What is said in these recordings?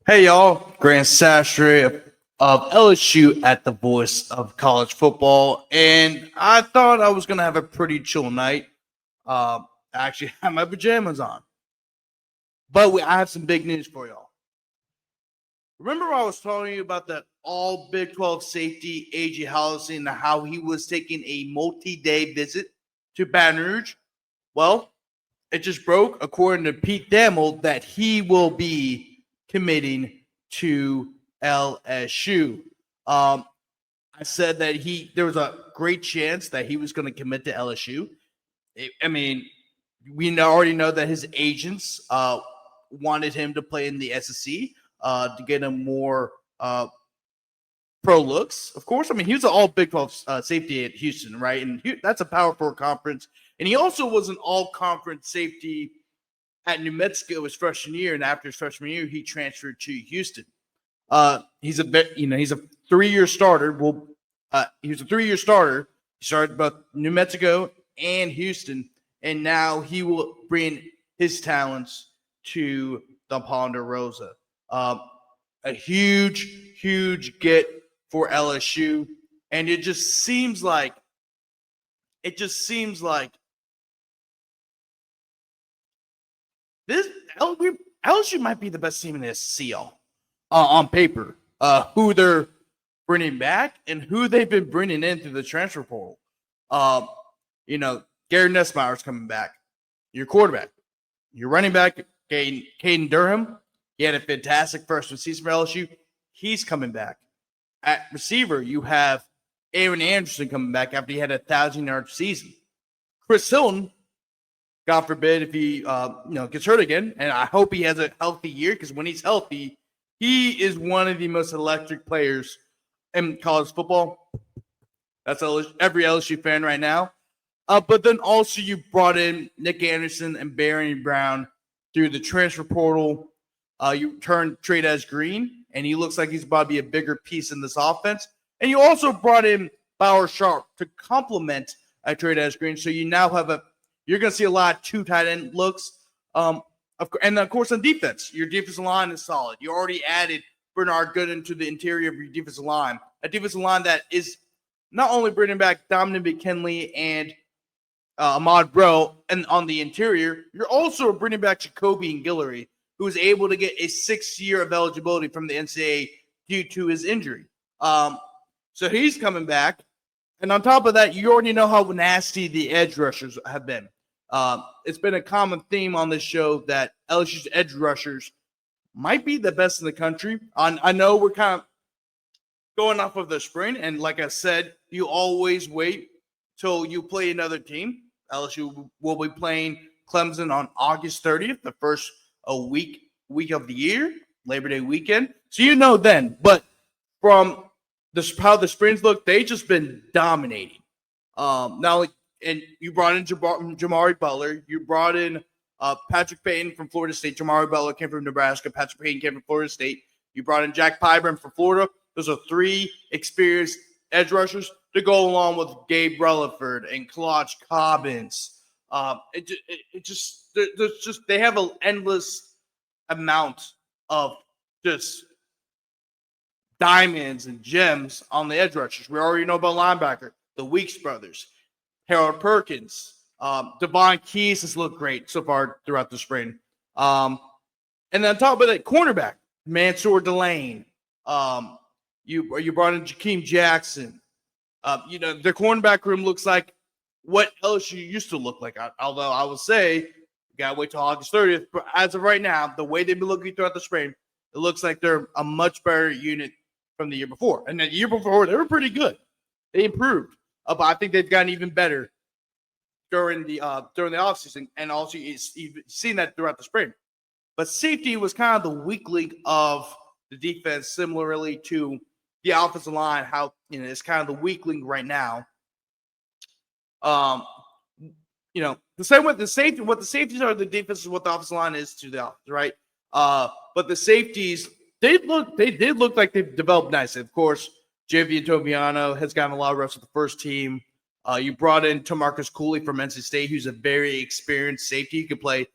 Hey y'all, Grant Sastre of LSU at the voice of college football, and I thought I was gonna have a pretty chill night. I actually have my pajamas on, but I have some big news for y'all. Remember I was telling you about that all Big 12 safety AJ Haulcy and how he was taking a multi-day visit to Baton Rouge? Well, it just broke, according to Pete Thamel, that he will be committing to LSU. Um, I said that there was a great chance that he was going to commit to LSU. We already know that his agents wanted him to play in the SEC to get him more pro looks. Of course, he was an all Big 12 safety at Houston, right? And that's a Power 4 conference. And he also was an all conference safety at New Mexico his freshman year. And after his freshman year, he transferred to Houston. He's a 3-year starter. He was a 3-year starter. He started both New Mexico and Houston, and now he will bring his talents to the Ponderosa. A huge get for LSU, and it just seems like this LSU might be the best team in the SEC on paper. Who they're bringing back and who they've been bringing in through the transfer portal. Gary Nussmeier's coming back. Your quarterback, your running back, Caden Durham. He had a fantastic freshman season for LSU. He's coming back. At receiver, you have Aaron Anderson coming back after he had a 1,000-yard season. Chris Hilton, God forbid if he gets hurt again, and I hope he has a healthy year, because when he's healthy, he is one of the most electric players in college football. That's every LSU fan right now. But then also you brought in Nick Anderson and Barry Brown through the transfer portal. You turned Trey'Dez Green, and he looks like he's about to be a bigger piece in this offense. And you also brought in Bauer Sharp to complement Trey'Dez Green. So you now have you're going to see a lot of 2 tight end looks. And of course on defense, your defensive line is solid. You already added Bernard Gooden to the interior of your defensive line. A defensive line that is not only bringing back Dominic McKinley and Ahmad Bro, and on the interior, you're also bringing back Jacoby and Guillory, who was able to get a 6-year of eligibility from the NCAA due to his injury. So he's coming back. And on top of that, you already know how nasty the edge rushers have been. It's been a common theme on this show that LSU's edge rushers might be the best in the country. I know we're kind of going off of the spring, and like I said, you always wait till you play another team. LSU will be playing Clemson on August 30th, the first week of the year, Labor Day weekend. So you know then. But from how the Springs look, they've just been dominating. And you brought in Jamari Butler. You brought in Patrick Payton from Florida State. Jamari Butler came from Nebraska. Patrick Payton came from Florida State. You brought in Jack Pyburn from Florida. Those are 3 experienced edge rushers to go along with Gabe Relaford and Clutch Cobbins. They have an endless amount of just diamonds and gems on the edge rushers. We already know about linebacker, the Weeks brothers, Harold Perkins, Devon Keys has looked great so far throughout the spring. And then on top of that, cornerback, Mansour Delane. You brought in Jakeem Jackson. The cornerback room looks like what LSU used to look like. Although I will say, you got to wait till August 30th. But as of right now, the way they've been looking throughout the spring, it looks like they're a much better unit from the year before. And the year before, they were pretty good. They improved. But I think they've gotten even better during the offseason. And also, you've seen that throughout the spring. But safety was kind of the weak link of the defense, similarly to the offensive line, how it's kind of the weak link right now. The same with the safety. What the safeties are, the defense is what the offensive line is to the offense, right? But the safeties, they did look like they've developed nicely. Of course, Javier Toviano has gotten a lot of reps with the first team. You brought in Tamarcus Cooley from NC State, who's a very experienced safety. He could play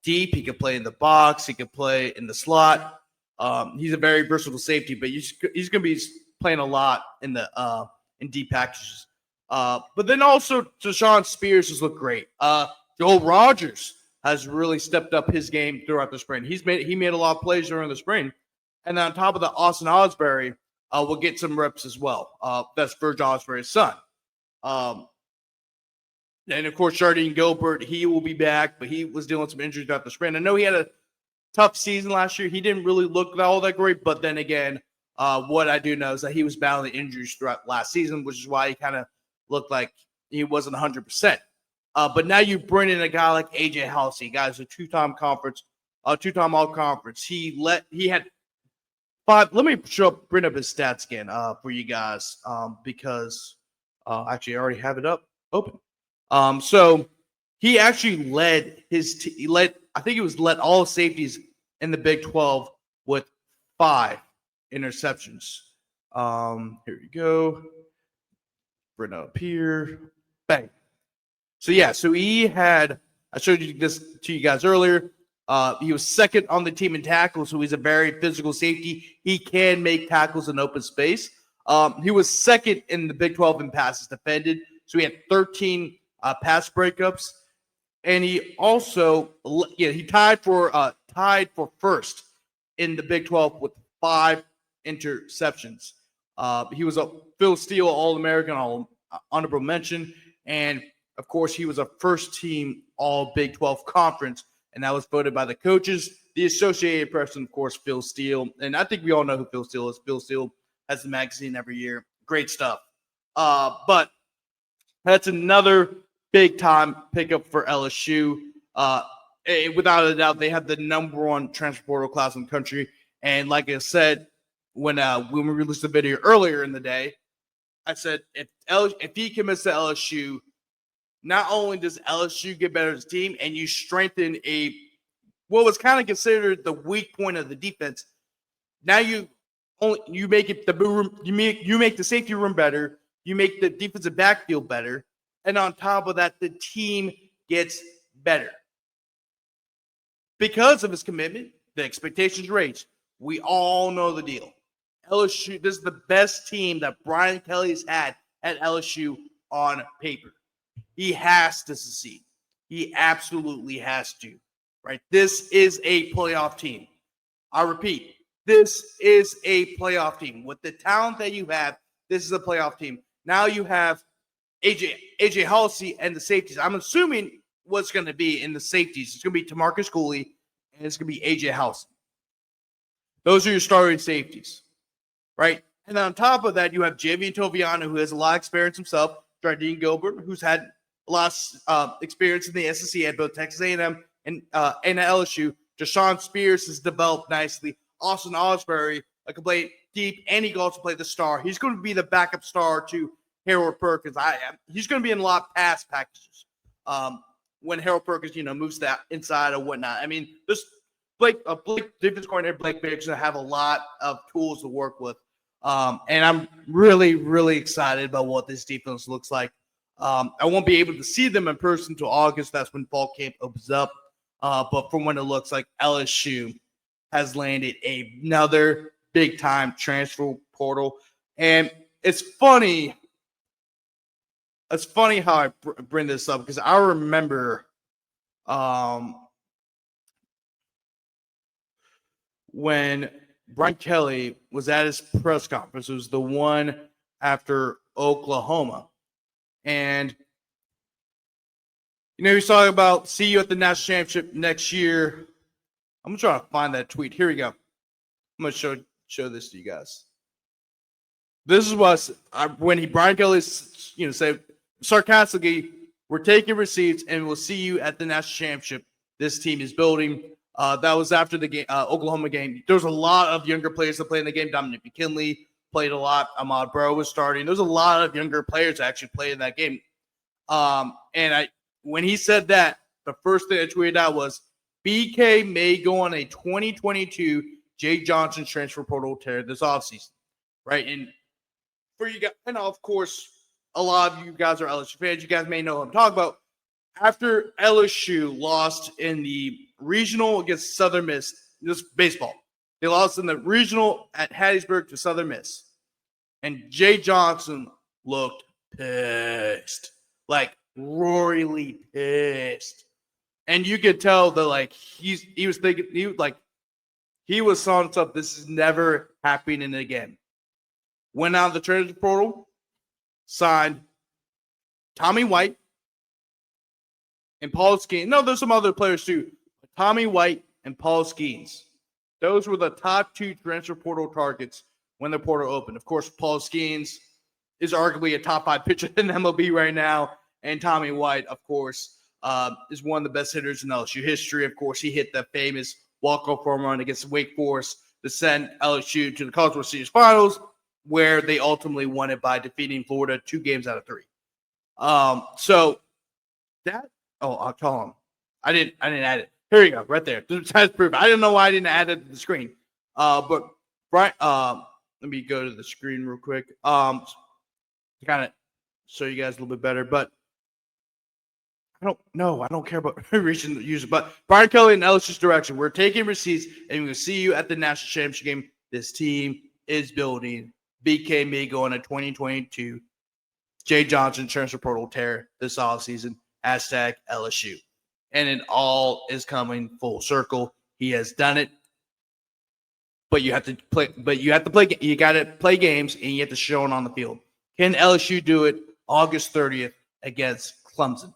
deep. He could play in the box. He could play in the slot. He's a very versatile safety, but he's going to be playing a lot in the in deep packages. But then also, Deshaun Spears has looked great. Joel Rogers has really stepped up his game throughout the spring. He made a lot of plays during the spring, and then on top of that, Austin Osbury will get some reps as well. That's Virgil Osbury's son. And of course, Jardine Gilbert, he will be back, but he was dealing with some injuries throughout the spring. I know he had a tough season last year. He didn't really look all that great, but then again, what I do know is that he was battling injuries throughout last season, which is why he kind of looked like he wasn't 100%. But now you bring in a guy like AJ Haulcy, guys, a two-time all-conference. He had 5. Let me bring up his stats again for you guys because actually I already have it open. So he actually led I think he led all safeties in the Big 12 with 5 interceptions. Here you go. Bring it up here. Bang. So he had, I showed you this to you guys earlier. He was second on the team in tackles, so he's a very physical safety. He can make tackles in open space. He was second in the Big 12 in passes defended, so he had 13 pass breakups, and he also he tied for first in the Big 12 with 5 interceptions. He was a Phil Steele All-American, honorable mention, and of course he was a first-team All Big 12 Conference, and that was voted by the coaches. The Associated Press, and of course Phil Steele, and I think we all know who Phil Steele is. Phil Steele has the magazine every year. Great stuff. But that's another big-time pickup for LSU. Without a doubt, they have the number 1 transfer portal class in the country. And like I said, when we released the video earlier in the day, I said if he commits to LSU, not only does LSU get better as a team, and you strengthen what was kind of considered the weak point of the defense. Now you make the safety room better. You make the defensive backfield better. And on top of that, the team gets better. Because of his commitment, the expectations raised. We all know the deal. LSU, this is the best team that Brian Kelly has had at LSU on paper. He has to succeed. He absolutely has to. Right? This is a playoff team. I repeat, this is a playoff team. With the talent that you have, this is a playoff team. Now you have AJ Haulcy and the safeties. I'm assuming what's going to be in the safeties. It's going to be Tamarcus Cooley and it's going to be AJ Haulcy. Those are your starting safeties, right? And then on top of that, you have Javian Toviano, who has a lot of experience himself. Jardine Gilbert, who's had a lot of experience in the SEC at both Texas A&M and at LSU. Deshaun Spears has developed nicely. Austin Osbury can play deep, and he can also play the star. He's going to be the backup star to Harold Perkins. He's going to be in a lot of pass packages when Harold Perkins, moves that inside or whatnot. I mean, this Blake defense coordinator Blake Baker's going to have a lot of tools to work with, and I'm really, really excited about what this defense looks like. I won't be able to see them in person until August. That's when fall camp opens up. But from when it looks like, LSU has landed another big-time transfer portal. And it's funny. It's funny how I bring this up because I remember when Brian Kelly was at his press conference. It was the one after Oklahoma. And, he's talking about see you at the national championship next year. I'm going to try to find that tweet. Here we go. I'm going to show this to you guys. This is what Brian Kelly said sarcastically, we're taking receipts and we'll see you at the national championship this team is building. That was after the game, Oklahoma game. There was a lot of younger players that played in the game. Dominic McKinley played a lot. Ahmad Bro was starting. There's a lot of younger players that actually played in that game. When he said that, the first thing I tweeted out was BK may go on a 2022 Jay Johnson transfer portal tear this offseason, right? And for you guys, and of course, a lot of you guys are LSU fans. You guys may know what I'm talking about. After LSU lost in the regional against Southern Miss, this baseball, They lost in the regional at Hattiesburg to Southern Miss. And Jay Johnson looked pissed. Like, royally pissed. And you could tell that, like, he was thinking, he was saying stuff, this is never happening again. Went out of the transfer portal, signed Tommy White and Paul Skeens. No, there's some other players too. Tommy White and Paul Skeens. Those were the top 2 transfer portal targets when the portal opened. Of course, Paul Skeens is arguably a top 5 pitcher in MLB right now. And Tommy White, of course, is one of the best hitters in LSU history. Of course, he hit the famous walk-off home run against Wake Forest to send LSU to the College World Series Finals, where they ultimately won it by defeating Florida 2 games out of 3. So that, I'll tell him. I didn't add it. Here you go, right there. That's proof. I didn't know why I didn't add it to the screen. But Brian, let me go to the screen real quick. To kind of show you guys a little bit better, but I don't care about reaching the user. But Brian Kelly and LSU's direction. We're taking receipts, and we're going to see you at the national championship game. This team is building. BK may go on a 2022 Jay Johnson transfer portal tear this offseason. Hashtag LSU. And it all is coming full circle. He has done it. But you have to play. You got to play games, and you have to show it on the field. Can LSU do it August 30th against Clemson?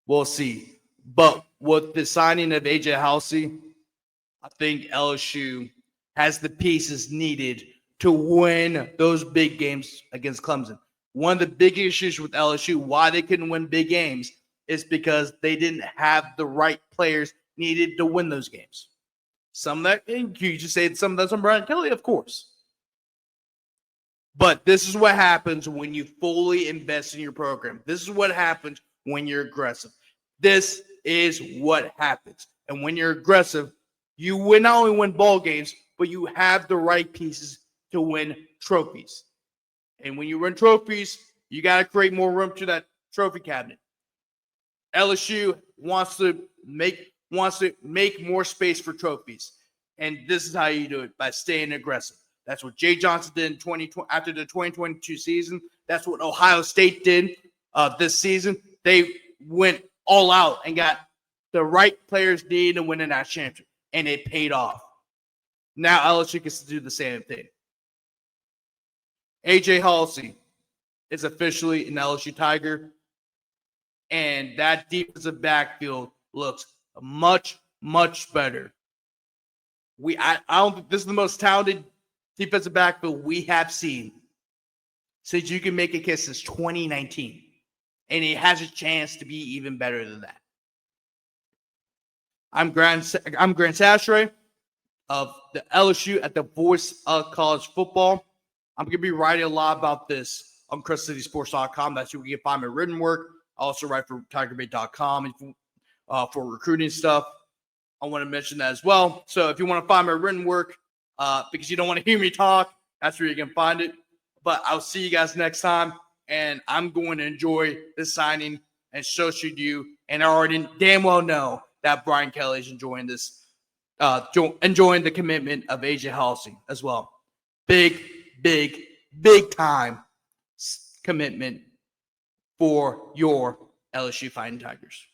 We'll see. But with the signing of AJ Haulcy, I think LSU has the pieces needed to win those big games against Clemson. One of the big issues with LSU, why they couldn't win big games, is because they didn't have the right players needed to win those games. Some of that, you just say some of that's on Brian Kelly, of course. But this is what happens when you fully invest in your program. This is what happens when you're aggressive. This is what happens. And when you're aggressive, you win, not only win ball games, but you have the right pieces to win trophies. And when you win trophies, you got to create more room to that trophy cabinet. LSU wants to make more space for trophies. And this is how you do it, by staying aggressive. That's what Jay Johnson did in 2020 after the 2022 season. That's what Ohio State did this season. They went all out and got the right players needed to win a national championship, and it paid off. Now LSU gets to do the same thing. AJ Haulcy is officially an LSU Tiger, and that defensive backfield looks much, much better. I don't think this is the most talented defensive backfield we have seen since you can make a case since 2019. And it has a chance to be even better than that. I'm Grant Sastray of the LSU at the Voice of College Football. I'm going to be writing a lot about this on CrescentCitySports.com. That's where you can find my written work. I also write for TigerBait.com for recruiting stuff. I want to mention that as well. So if you want to find my written work, because you don't want to hear me talk, that's where you can find it. But I'll see you guys next time. And I'm going to enjoy this signing, and so should you. And I already damn well know that Brian Kelly is enjoying this, enjoying the commitment of AJ Haulcy as well. Big time commitment for your LSU Fighting Tigers.